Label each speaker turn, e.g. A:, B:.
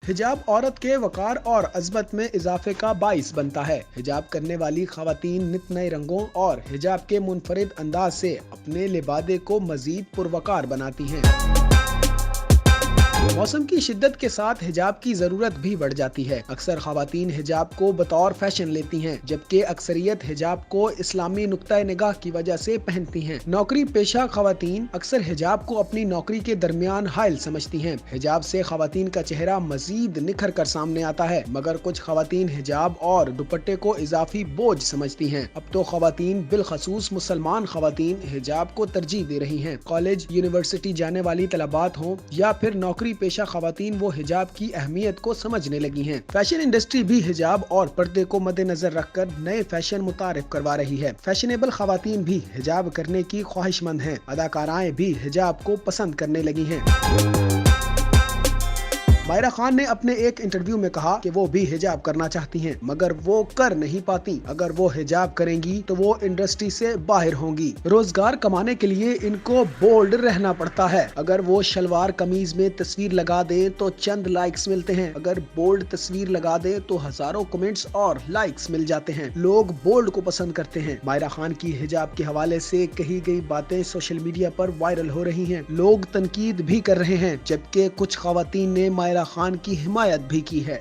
A: हिजाब औरत के वकार और अजमत में इजाफे का बाइस बनता है। हिजाब करने वाली खवातीन नित नए रंगों और हिजाब के मुनफरिद अंदाज से अपने लिबादे को मजीद पुरवकार बनाती हैं। मौसम की शिद्दत के साथ हिजाब की जरूरत भी बढ़ जाती है। अक्सर खवातीन हिजाब को बतौर फैशन लेती हैं, जबकि अक्सरियत हिजाब को इस्लामी नुक्ता निगाह की वजह से पहनती हैं। नौकरी पेशा खवातीन अक्सर हिजाब को अपनी नौकरी के दरमियान हायल समझती हैं। हिजाब से खवातीन का चेहरा मजीद निखर कर सामने आता है, मगर कुछ खवातीन हिजाब और दुपट्टे को इजाफी बोझ समझती हैं। अब तो खवातीन बिलखसूस मुसलमान खवातीन हिजाब को तरजीह दे रही हैं। कॉलेज यूनिवर्सिटी जाने वाली तलबात हों या फिर नौकरी पेशा खवातीन, वो हिजाब की अहमियत को समझने लगी हैं। फैशन इंडस्ट्री भी हिजाब और पर्दे को मद्देनजर रखकर नए फैशन मुतारिफ करवा रही है। फैशनेबल खवातीन भी हिजाब करने की ख्वाहिशमंद हैं। अदाकाराएं भी हिजाब को पसंद करने लगी हैं। मायरा खान ने अपने एक इंटरव्यू में कहा कि वो भी हिजाब करना चाहती हैं, मगर वो कर नहीं पाती। अगर वो हिजाब करेंगी तो वो इंडस्ट्री से बाहर होंगी। रोजगार कमाने के लिए इनको बोल्ड रहना पड़ता है। अगर वो शलवार कमीज में तस्वीर लगा दें तो चंद लाइक्स मिलते हैं, अगर बोल्ड तस्वीर लगा दें तो हजारों कमेंट्स और लाइक्स मिल जाते हैं। लोग बोल्ड को पसंद करते हैं। मायरा खान की हिजाब के हवाले से कही गई बातें सोशल मीडिया पर वायरल हो रही हैं। लोग तनकीद भी कर रहे हैं, जबकि कुछ खवातीन ने मायरा खान की हिमायत भी की है।